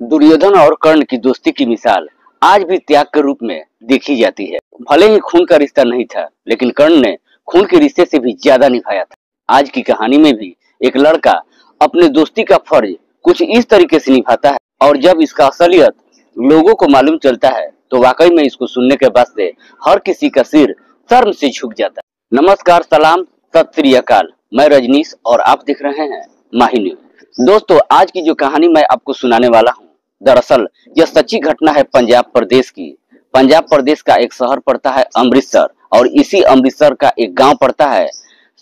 दुर्योधन और कर्ण की दोस्ती की मिसाल आज भी त्याग के रूप में देखी जाती है। भले ही खून का रिश्ता नहीं था, लेकिन कर्ण ने खून के रिश्ते से भी ज्यादा निभाया था। आज की कहानी में भी एक लड़का अपने दोस्ती का फर्ज कुछ इस तरीके से निभाता है, और जब इसका असलियत लोगों को मालूम चलता है तो वाकई में इसको सुनने के बाद से हर किसी का सिर शर्म से झुक जाता है। नमस्कार, सलाम, सत श्री अकाल। मैं रजनीश और आप देख रहे हैं माही न्यूज। दोस्तों, आज की जो कहानी मैं आपको सुनाने वाला हूँ, दरअसल यह सच्ची घटना है पंजाब प्रदेश की। पंजाब प्रदेश का एक शहर पड़ता है अमृतसर, और इसी अमृतसर का एक गांव पड़ता है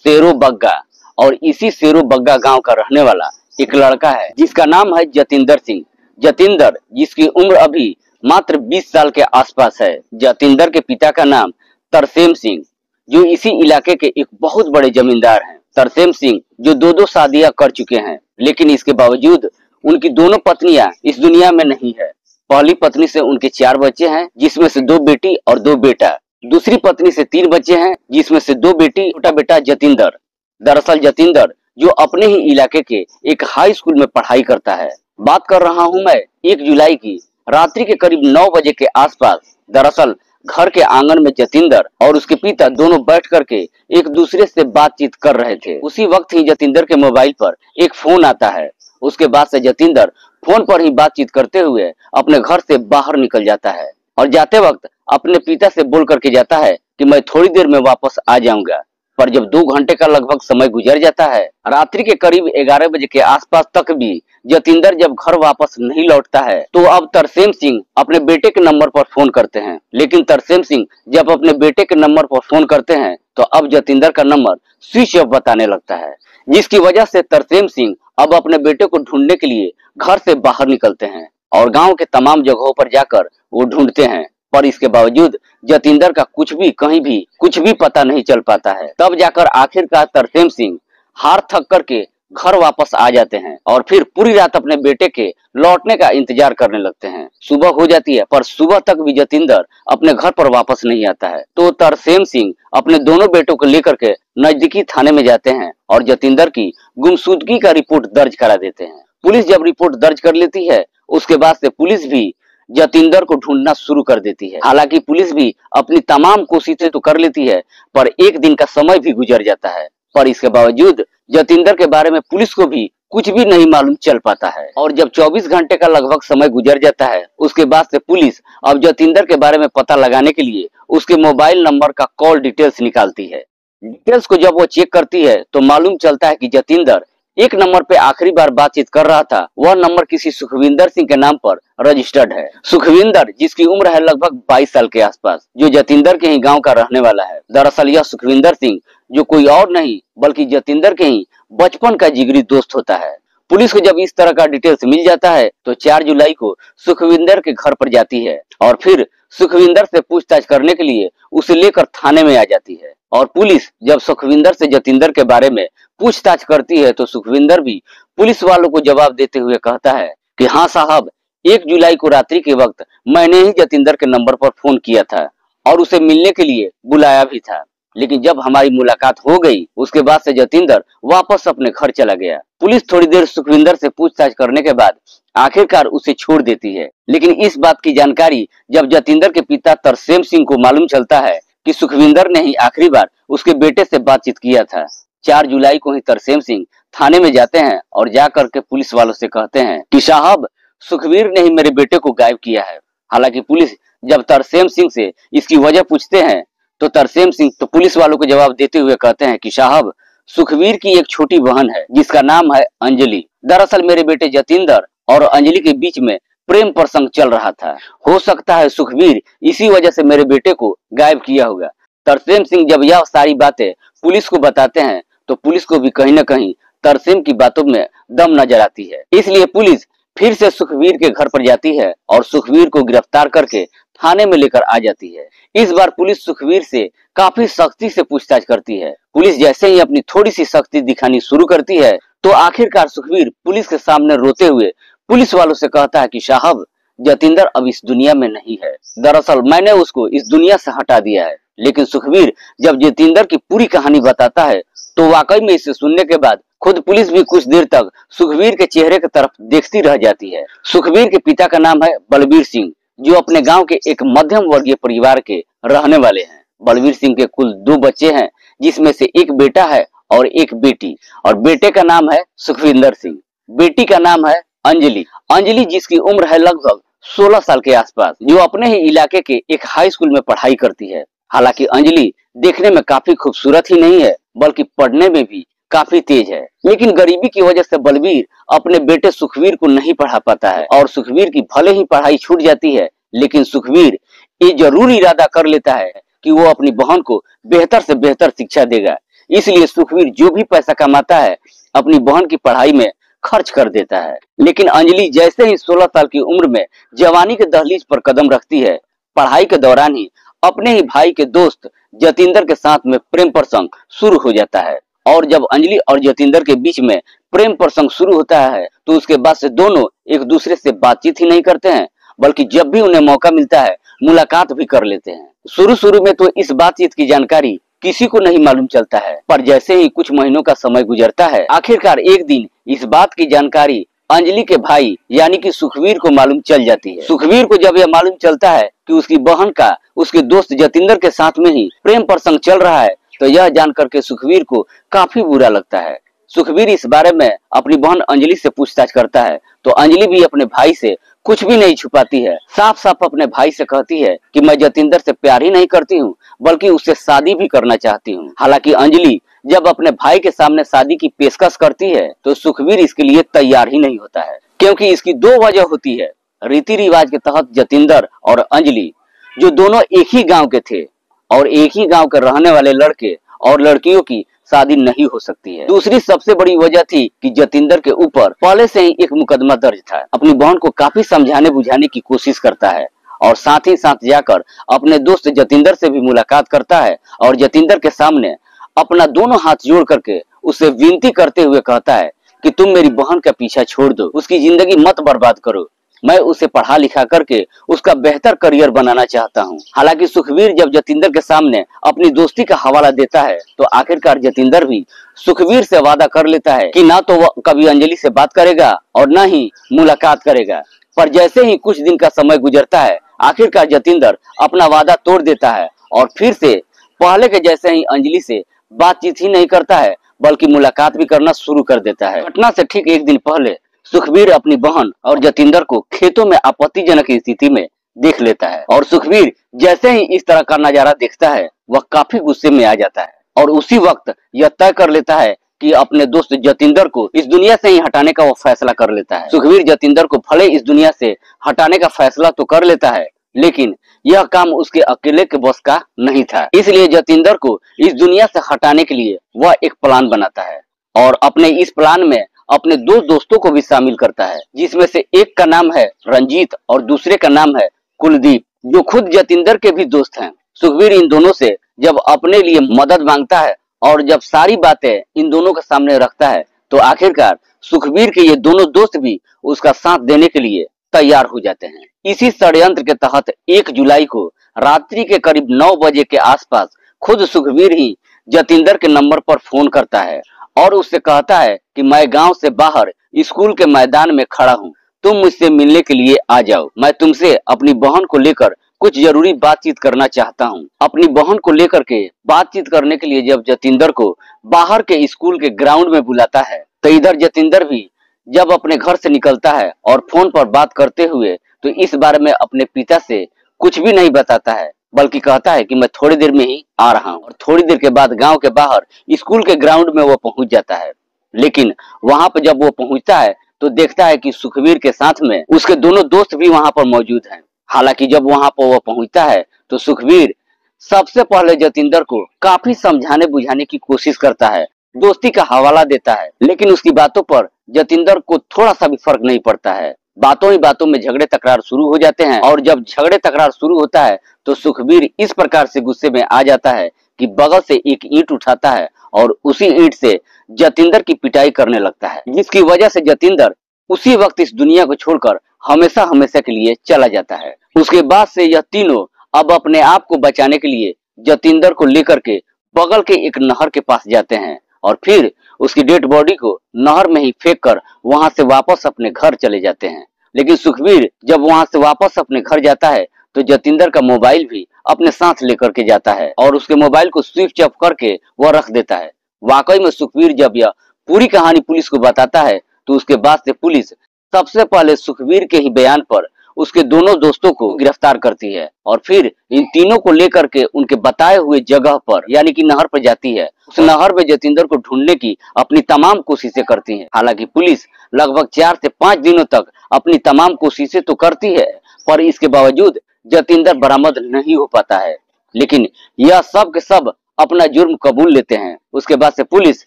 शेरो बग्गा। और इसी शेरो बग्गा गांव का रहने वाला एक लड़का है जिसका नाम है जतिंदर सिंह। जतिंदर, जिसकी उम्र अभी मात्र 20 साल के आसपास है। जतिंदर के पिता का नाम तरसेम सिंह, जो इसी इलाके के एक बहुत बड़े जमींदार हैं। तरसेम सिंह जो दो शादियां कर चुके हैं, लेकिन इसके बावजूद उनकी दोनों पत्नियां इस दुनिया में नहीं है। पहली पत्नी से उनके 4 बच्चे हैं, जिसमें से 2 बेटी और 2 बेटा। दूसरी पत्नी से 3 बच्चे हैं, जिसमें से 2 बेटी, छोटा बेटा जतिंदर। दरअसल जतिंदर जो अपने ही इलाके के एक हाई स्कूल में पढ़ाई करता है। बात कर रहा हूं मैं 1 जुलाई की रात्रि के करीब 9 बजे के आसपास। दरअसल घर के आंगन में जतिंदर और उसके पिता दोनों बैठ करके एक दूसरे से बातचीत कर रहे थे। उसी वक्त ही जतिंदर के मोबाइल पर एक फोन आता है। उसके बाद से जतिंदर फोन पर ही बातचीत करते हुए अपने घर से बाहर निकल जाता है, और जाते वक्त अपने पिता से बोल करके जाता है कि मैं थोड़ी देर में वापस आ जाऊंगा। पर जब 2 घंटे का लगभग समय गुजर जाता है, रात्रि के करीब 11 बजे के आसपास तक भी जतिंदर जब घर वापस नहीं लौटता है, तो अब तरसेम सिंह अपने बेटे के नंबर पर फोन करते हैं। लेकिन तरसेम सिंह जब अपने बेटे के नंबर पर फोन करते हैं तो अब जतिंदर का नंबर स्विच ऑफ बताने लगता है, जिसकी वजह से तरसेम सिंह अब अपने बेटे को ढूंढने के लिए घर से बाहर निकलते हैं और गांव के तमाम जगहों पर जाकर वो ढूंढते हैं। पर इसके बावजूद जतिंदर का कुछ भी पता नहीं चल पाता है। तब जाकर आखिरकार तरसेम सिंह हार थक करके घर वापस आ जाते हैं और फिर पूरी रात अपने बेटे के लौटने का इंतजार करने लगते हैं। सुबह हो जाती है, पर सुबह तक भी जतिंदर अपने घर पर वापस नहीं आता है। तो तरसेम सिंह अपने दोनों बेटों को लेकर के नजदीकी थाने में जाते हैं और जतिंदर की गुमशुदगी का रिपोर्ट दर्ज करा देते हैं। पुलिस जब रिपोर्ट दर्ज कर लेती है, उसके बाद से पुलिस भी जतिंदर को ढूंढना शुरू कर देती है। हालांकि पुलिस भी अपनी तमाम कोशिशें तो कर लेती है, पर एक दिन का समय भी गुजर जाता है। पर इसके बावजूद जतिंदर के बारे में पुलिस को भी कुछ भी नहीं मालूम चल पाता है। और जब 24 घंटे का लगभग समय गुजर जाता है, उसके बाद से पुलिस अब जतिंदर के बारे में पता लगाने के लिए उसके मोबाइल नंबर का कॉल डिटेल्स निकालती है। डिटेल्स को जब वो चेक करती है तो मालूम चलता है कि जतिंदर एक नंबर पे आखिरी बार बातचीत कर रहा था, वह नंबर किसी सुखविंदर सिंह के नाम पर रजिस्टर्ड है। सुखविंदर, जिसकी उम्र है लगभग 22 साल के आसपास, जो जतिंदर के ही गांव का रहने वाला है। दरअसल यह सुखविंदर सिंह जो कोई और नहीं बल्कि जतिंदर के ही बचपन का जिगरी दोस्त होता है। पुलिस को जब इस तरह का डिटेल्स मिल जाता है तो 4 जुलाई को सुखविंदर के घर पर जाती है और फिर सुखविंदर से पूछताछ करने के लिए उसे लेकर थाने में आ जाती है। और पुलिस जब सुखविंदर से जतिंदर के बारे में पूछताछ करती है तो सुखविंदर भी पुलिस वालों को जवाब देते हुए कहता है कि हाँ साहब, 1 जुलाई को रात्रि के वक्त मैंने ही जतिंदर के नंबर पर फोन किया था और उसे मिलने के लिए बुलाया भी था। लेकिन जब हमारी मुलाकात हो गई, उसके बाद से जतिंदर वापस अपने घर चला गया। पुलिस थोड़ी देर सुखविंदर से पूछताछ करने के बाद आखिरकार उसे छोड़ देती है। लेकिन इस बात की जानकारी जब जतिंदर के पिता तरसेम सिंह को मालूम चलता है कि सुखविंदर ने ही आखिरी बार उसके बेटे से बातचीत किया था, 4 जुलाई को ही तरसेम सिंह थाने में जाते हैं और जाकर के पुलिस वालों से कहते हैं कि साहब, सुखवीर ने ही मेरे बेटे को गायब किया है। हालांकि पुलिस जब तरसेम सिंह से इसकी वजह पूछते हैं तो तरसेम सिंह तो पुलिस वालों को जवाब देते हुए कहते हैं कि साहब, सुखवीर की एक छोटी बहन है जिसका नाम है अंजलि। दरअसल मेरे बेटे जतिंदर और अंजलि के बीच में प्रेम प्रसंग चल रहा था। हो सकता है सुखवीर इसी वजह से मेरे बेटे को गायब किया होगा। तरसेम सिंह जब यह सारी बातें पुलिस को बताते हैं तो पुलिस को भी कहीं न कहीं तरसेम की बातों में दम नजर आती है। इसलिए पुलिस फिर से सुखवीर के घर पर जाती है और सुखवीर को गिरफ्तार करके थाने में लेकर आ जाती है। इस बार पुलिस सुखवीर से काफी सख्ती से पूछताछ करती है। पुलिस जैसे ही अपनी थोड़ी सी सख्ती दिखानी शुरू करती है तो आखिरकार सुखवीर पुलिस के सामने रोते हुए पुलिस वालों से कहता है कि साहब, जतिंदर अब इस दुनिया में नहीं है। दरअसल मैंने उसको इस दुनिया से हटा दिया है। लेकिन सुखवीर जब जतिंदर की पूरी कहानी बताता है तो वाकई में इसे सुनने के बाद खुद पुलिस भी कुछ देर तक सुखवीर के चेहरे की तरफ देखती रह जाती है। सुखवीर के पिता का नाम है बलबीर सिंह, जो अपने गांव के एक मध्यम वर्गीय परिवार के रहने वाले हैं। बलबीर सिंह के कुल 2 बच्चे हैं, जिसमें से एक बेटा है और एक बेटी, और बेटे का नाम है सुखविंदर सिंह, बेटी का नाम है अंजलि। अंजलि जिसकी उम्र है लगभग 16 साल के आसपास, जो अपने ही इलाके के एक हाई स्कूल में पढ़ाई करती है। हालांकि अंजलि देखने में काफी खूबसूरत ही नहीं है, बल्कि पढ़ने में भी काफी तेज है। लेकिन गरीबी की वजह से बलबीर अपने बेटे सुखवीर को नहीं पढ़ा पाता है, और सुखवीर की भले ही पढ़ाई छूट जाती है, लेकिन सुखवीर ये जरूर इरादा कर लेता है कि वो अपनी बहन को बेहतर से बेहतर शिक्षा देगा। इसलिए सुखवीर जो भी पैसा कमाता है अपनी बहन की पढ़ाई में खर्च कर देता है। लेकिन अंजलि जैसे ही 16 साल की उम्र में जवानी के दहलीज पर कदम रखती है, पढ़ाई के दौरान ही अपने ही भाई के दोस्त जतिंदर के साथ में प्रेम प्रसंग शुरू हो जाता है। और जब अंजलि और जतिंदर के बीच में प्रेम प्रसंग शुरू होता है, तो उसके बाद से दोनों एक दूसरे से बातचीत ही नहीं करते हैं, बल्कि जब भी उन्हें मौका मिलता है मुलाकात भी कर लेते हैं। शुरू में तो इस बातचीत की जानकारी किसी को नहीं मालूम चलता है, पर जैसे ही कुछ महीनों का समय गुजरता है, आखिरकार एक दिन इस बात की जानकारी अंजलि के भाई यानी कि सुखवीर को मालूम चल जाती है। सुखवीर को जब यह मालूम चलता है कि उसकी बहन का उसके दोस्त जतिंदर के साथ में ही प्रेम प्रसंग चल रहा है, तो यह जानकर के सुखवीर को काफी बुरा लगता है। सुखवीर इस बारे में अपनी बहन अंजलि से पूछताछ करता है, तो अंजलि भी अपने भाई से कुछ भी नहीं छुपाती है, साफ साफ अपने भाई से कहती है कि मैं जतिंदर से प्यार ही नहीं करती हूँ, बल्कि उससे शादी भी करना चाहती हूँ। हालांकि अंजलि जब अपने भाई के सामने शादी की पेशकश करती है, तो सुखवीर इसके लिए तैयार ही नहीं होता है, क्योंकि इसकी 2 वजह होती है। रीति रिवाज के तहत जतिंदर और अंजलि, जो दोनों एक ही गाँव के थे और एक ही गाँव के रहने वाले लड़के और लड़कियों की शादी नहीं हो सकती है। दूसरी सबसे बड़ी वजह थी कि जतिंदर के ऊपर पहले से ही एक मुकदमा दर्ज था। अपनी बहन को काफी समझाने बुझाने की कोशिश करता है, और साथ ही साथ जाकर अपने दोस्त जतिंदर से भी मुलाकात करता है, और जतिंदर के सामने अपना दोनों हाथ जोड़ करके उसे विनती करते हुए कहता है कि तुम मेरी बहन का पीछा छोड़ दो, उसकी जिंदगी मत बर्बाद करो, मैं उसे पढ़ा लिखा करके उसका बेहतर करियर बनाना चाहता हूँ। हालांकि सुखवीर जब जतिंदर के सामने अपनी दोस्ती का हवाला देता है, तो आखिरकार जतिंदर भी सुखवीर से वादा कर लेता है कि ना तो वह कभी अंजलि से बात करेगा और ना ही मुलाकात करेगा। पर जैसे ही कुछ दिन का समय गुजरता है, आखिरकार जतिंदर अपना वादा तोड़ देता है और फिर से पहले के जैसे ही अंजलि से बातचीत ही नहीं करता है, बल्कि मुलाकात भी करना शुरू कर देता है। घटना से ठीक एक दिन पहले सुखवीर अपनी बहन और जतिंदर को खेतों में आपत्तिजनक स्थिति में देख लेता है, और सुखवीर जैसे ही इस तरह का नजारा देखता है, वह काफी गुस्से में आ जाता है, और उसी वक्त यह तय कर लेता है कि अपने दोस्त जतिंदर को इस दुनिया से ही हटाने का वो फैसला कर लेता है। सुखवीर जतिंदर को भले इस दुनिया से हटाने का फैसला तो कर लेता है, लेकिन यह काम उसके अकेले के बस का नहीं था। इसलिए जतिंदर को इस दुनिया से हटाने के लिए वह एक प्लान बनाता है, और अपने इस प्लान में अपने 2 दोस्तों को भी शामिल करता है, जिसमें से एक का नाम है रंजीत और दूसरे का नाम है कुलदीप, जो खुद जतिंदर के भी दोस्त हैं। सुखवीर इन दोनों से जब अपने लिए मदद मांगता है और जब सारी बातें इन दोनों के सामने रखता है, तो आखिरकार सुखवीर के ये दोनों दोस्त भी उसका साथ देने के लिए तैयार हो जाते हैं। इसी षड्यंत्र के तहत 1 जुलाई को रात्रि के करीब 9 बजे के आसपास खुद सुखवीर ही जतिंदर के नंबर पर फोन करता है और उससे कहता है कि मैं गांव से बाहर स्कूल के मैदान में खड़ा हूं, तुम मुझसे मिलने के लिए आ जाओ, मैं तुमसे अपनी बहन को लेकर कुछ जरूरी बातचीत करना चाहता हूं। अपनी बहन को लेकर के बातचीत करने के लिए जब जतिंदर को बाहर के स्कूल के ग्राउंड में बुलाता है, तो इधर जतिंदर भी जब अपने घर से निकलता है और फोन पर बात करते हुए तो इस बारे में अपने पिता से कुछ भी नहीं बताता है, बल्कि कहता है कि मैं थोड़ी देर में ही आ रहा हूँ। और थोड़ी देर के बाद गांव के बाहर स्कूल के ग्राउंड में वो पहुंच जाता है। लेकिन वहां पर जब वो पहुंचता है तो देखता है कि सुखवीर के साथ में उसके दोनों दोस्त भी वहां पर मौजूद हैं। हालांकि जब वहां पर वो पहुंचता है तो सुखवीर सबसे पहले जतिंदर को काफी समझाने बुझाने की कोशिश करता है, दोस्ती का हवाला देता है, लेकिन उसकी बातों पर जतिंदर को थोड़ा सा भी फर्क नहीं पड़ता है। बातों ही बातों में झगड़े तकरार शुरू हो जाते हैं, और जब झगड़े तकरार शुरू होता है तो सुखवीर इस प्रकार से गुस्से में आ जाता है कि बगल से एक ईंट उठाता है और उसी ईंट से जतिंदर की पिटाई करने लगता है, जिसकी वजह से जतिंदर उसी वक्त इस दुनिया को छोड़कर हमेशा हमेशा के लिए चला जाता है। उसके बाद से यह तीनों अब अपने आप को बचाने के लिए जतिंदर को लेकर के बगल के एक नहर के पास जाते हैं और फिर उसकी डेड बॉडी को नहर में ही फेंक कर वहां से वापस अपने घर चले जाते हैं। लेकिन सुखबीर जब वहां से वापस अपने घर जाता है तो जतिंदर का मोबाइल भी अपने साथ लेकर के जाता है और उसके मोबाइल को स्विच ऑफ करके वह रख देता है। वाकई में सुखबीर जब यह पूरी कहानी पुलिस को बताता है तो उसके बाद से पुलिस सबसे पहले सुखबीर के ही बयान पर उसके दोनों दोस्तों को गिरफ्तार करती है और फिर इन तीनों को लेकर के उनके बताए हुए जगह पर यानी कि नहर पर जाती है। उस नहर में जतिंदर को ढूंढने की अपनी तमाम कोशिशें करती है। हालांकि पुलिस लगभग 4 से 5 दिनों तक अपनी तमाम कोशिशें तो करती है, पर इसके बावजूद जतिंदर बरामद नहीं हो पाता है। लेकिन यह सब के सब अपना जुर्म कबूल लेते हैं। उसके बाद से पुलिस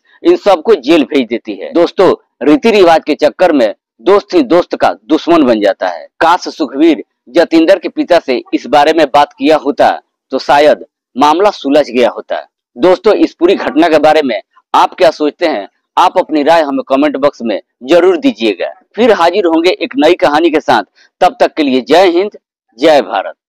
इन सबको जेल भेज देती है। दोस्तों, रीति रिवाज के चक्कर में दोस्त ही दोस्त का दुश्मन बन जाता है। काश सुखबीर जतिंदर के पिता से इस बारे में बात किया होता तो शायद मामला सुलझ गया होता। दोस्तों, इस पूरी घटना के बारे में आप क्या सोचते हैं? आप अपनी राय हमें कमेंट बॉक्स में जरूर दीजिएगा। फिर हाजिर होंगे एक नई कहानी के साथ। तब तक के लिए जय हिंद, जय भारत।